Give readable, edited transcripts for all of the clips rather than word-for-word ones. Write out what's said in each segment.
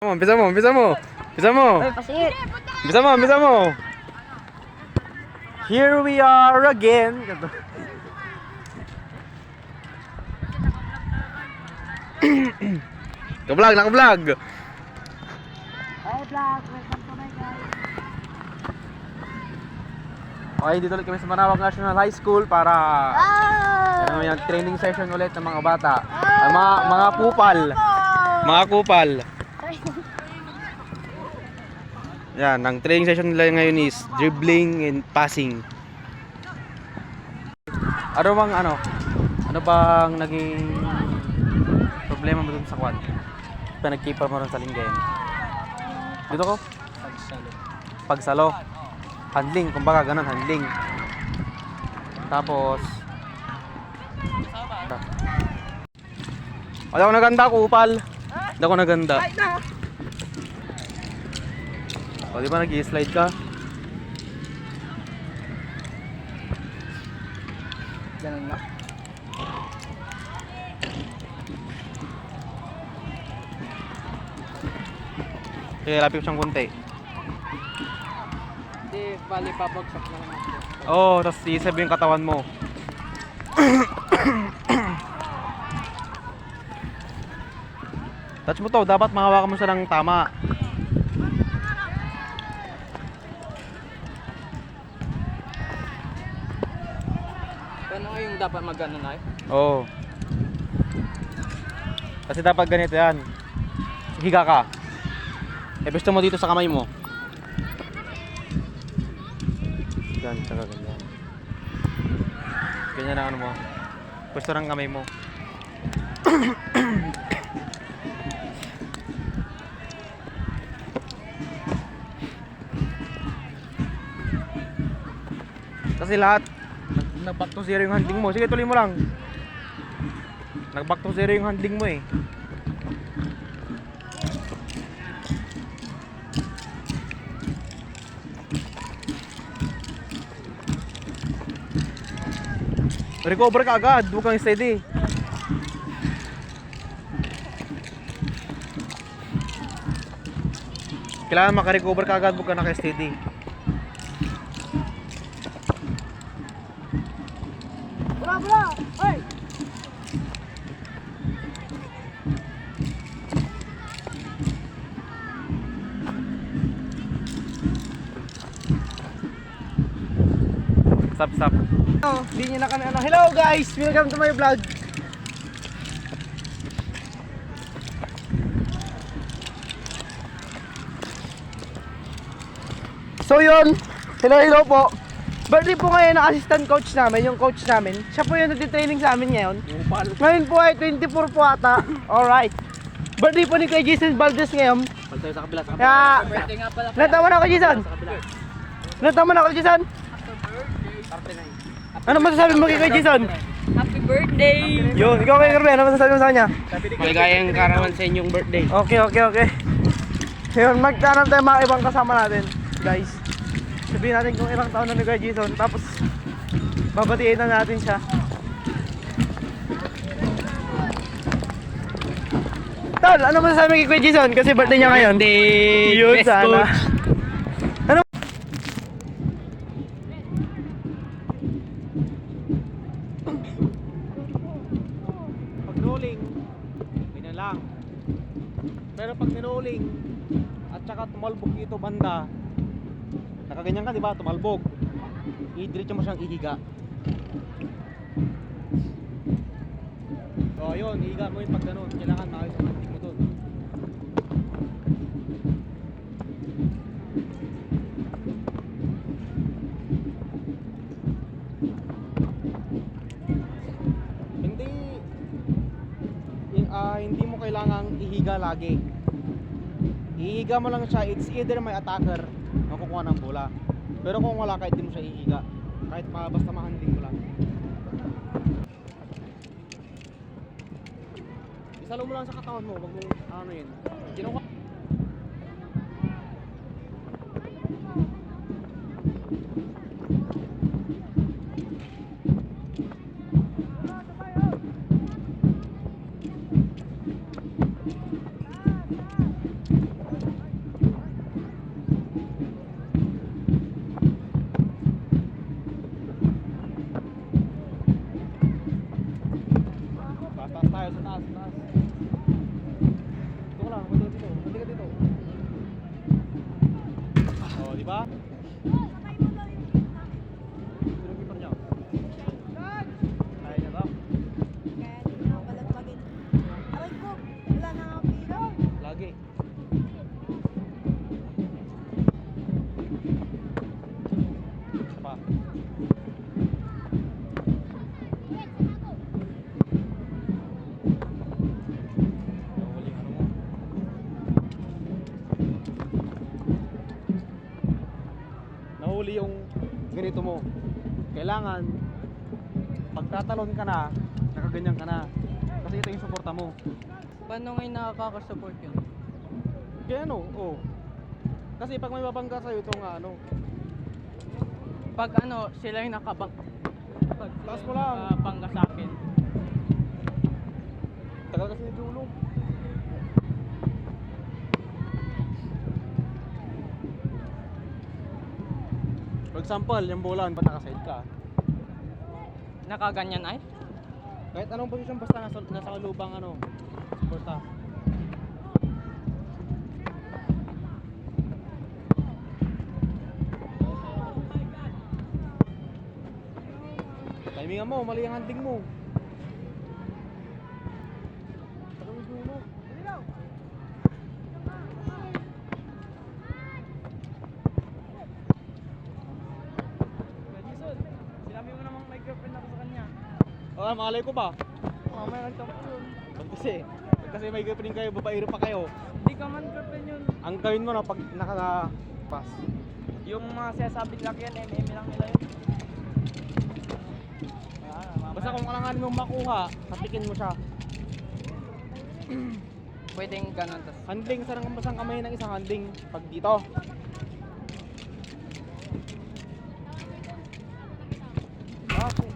Umpisa mo. Umpisa mo. Here we are again. Naka-vlog. Hi vlog, welcome to my guys. Okay, dito ulit kami sa Manawag National High School para yung training session ulit ng mga bata. Mga kupal. Yan, ang training session nila ngayon is dribbling and passing. Ano bang naging problema mo dun sa quad? Pinag-keeper mo rin sa Lingayen. Dito ko? Pagsalo. Handling, kumbaga ganun, handling. Tapos wala ako naganda, kupal. Hindi ako naganda. O, di ba nag-i-slide ka? Ganun na. Sige, lapit siyang kunti. Hindi, bali papagsak na naman. Oo, tapos i-save yung katawan mo. Touch mo to, dapat mahawakan mo siya ng tama. Paano yung dapat mag-ano na Oo. Kasi dapat ganito yan. Higa ka. Gusto mo dito sa kamay mo. Yan, saka ganyan. Ganyan ang ano mo. Pwesto ng kamay mo. Kasi lahat nag-back to zero yung handling mo. Sige, tuloy mo lang. Nag-back to zero yung handling mo eh. Recover ka agad, huwag kang steady. Kailangan makarecover ka agad, huwag ka naka-steady. Bra! Hey! Stop. Hindi nyo na kami ano. Hello guys! Welcome to my vlog. So yun, hello po. Birthday po ngayon ng assistant coach namin, yung coach namin. Siya po yung nagtitraining sa amin ngayon. Ngayon po ay 24 po ata. Alright. Birthday po ni Kuya Jason Valdez ngayon. Paltayo sa kabila. Kaya, nataman ako Jason. Nataman ako Jason. Ano masasabi mo kay Kuya Jason? Happy birthday! Yun, ikaw kay Carmen, ano masasabi mo sa kanya? Maligayang karawan sa inyong birthday. Okay. Ngayon, magtanong tayo mga ibang kasama natin, guys. Sabihin natin kung ilang taon na ni Kuya Jason, tapos babatiin na natin siya. Tol, ano masasabi kay Kuya Jason? Kasi birthday niya ngayon. Birthday! Yun, Best sana. coach. Ano? Pag rolling, ganyan lang. Pero pag ni-rolling at saka tumalbog dito banda, nakaganyan ka, di ba? Tumalbog. I-diretso mo siyang ihiga. So, yun, ihiga mo yun pag ganun. Kailangan maayos ang handling mo dun. Hindi mo kailangang ihiga lagi. Ihiga mo lang siya, it's either may attacker makukuha ng bola. Pero kung wala, kahit di mo siya ihiga, kahit basta ma-handling mo lang. Isalo mo lang sa katawan mo, wag mong ano yun. Ginawa. dito. Hindi ka dito. Oh, di ba? Sino yung keeper niya? Kaya niya daw. Kaya hindi na ako balagpagin. Aray ko, wala na nga pila. Lagi. Isa pa. Nahuli yung ano mo. Nahuli yung ganito mo. Kailangan pagtatalon ka na, nakaganyan ka na. Kasi ito yung suporta mo. Paano ngayon nakakasupport yun? Kaya ano, oh. Kasi pag may babangga sa'yo, ito nga ano. Pag ano, sila yung nakabang... Pag Taas mo lang. bangga sa akin. Tagal kasi ni Julo. For example, yung bola, ba't nakaside ka? Nakaganyan ay? Kahit anong posisyon basta nasa lubang ano, suporta. Timingan mo, mali ang handling mo. Tagal ni Julo. Jason, sinabi mo namang may girlfriend ako sa kanya. Oh, malay ko ba? Mamaya lang tapos yun. Pag kasi may girlfriend kayo, babaero pa kayo. Hindi ka man girlfriend yun. Ang gawin mo na pag nakaka-pass. Yung mga sinasabit lang yan, MM lang nila yun. Basta kung kailangan mong makuha, patikin mo siya. Pwedeng ganun tas. Handling, sarang basang kamay ng isang handling. Pag dito. Okay.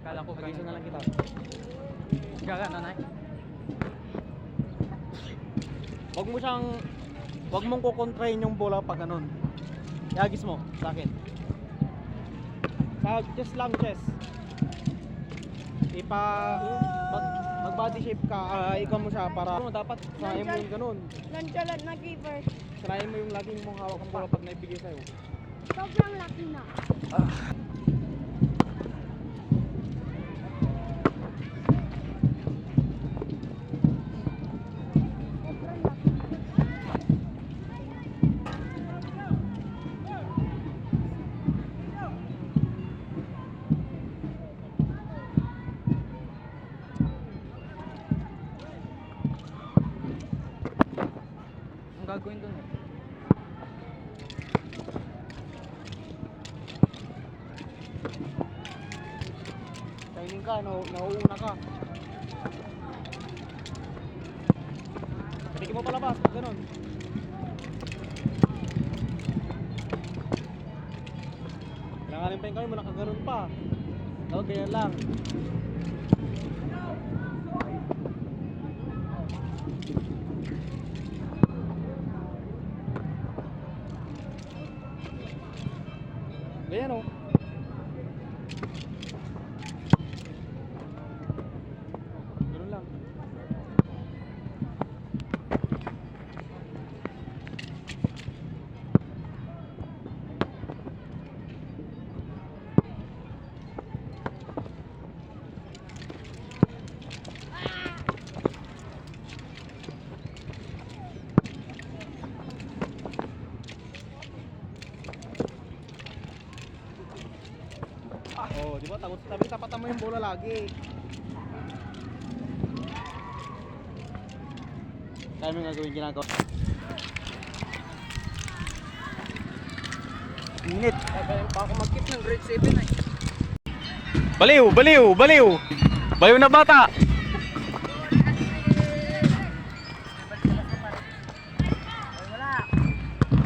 Kala ko Pag-isa na lang kita. Gaganon ay? Huwag mo siyang, huwag mong kukontrain yung bola pag ganun. Iagis mo sa akin. Sa chest lang, chest. Mag body shape ka, ikaw mo siya para dapat sanayin mo yung ganun. Nonchalant na keeper. Sanayin mo yung laging mong hawak ang bola pag naibigay sa'yo. Sobrang laki na. Sobrang laki. Ang gagawin dun eh. Timing ka, nauuna ka. Patikin mo palabas, pag ganun. Kailanganin pa yung kami mo, nakaganon pa. Tawag ganyan lang. Ganyan o. Ganun lang. Oh, di ba? Tapatan mo yung bola lagi. Kaya mo nga gawin ginagawa. Init. Kagaling pa ako mag-keep ng grade 7 ay. Baliw! Baliw! Baliw! Baliw na bata!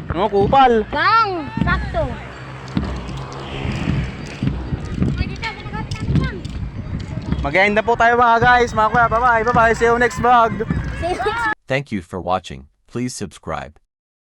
Ano, kupal? Bang! Sakto! Mag-end na po tayo mga guys, mga kuya. Bye-bye. Bye-bye. See you next vlog. Say Thank you for watching. Please subscribe.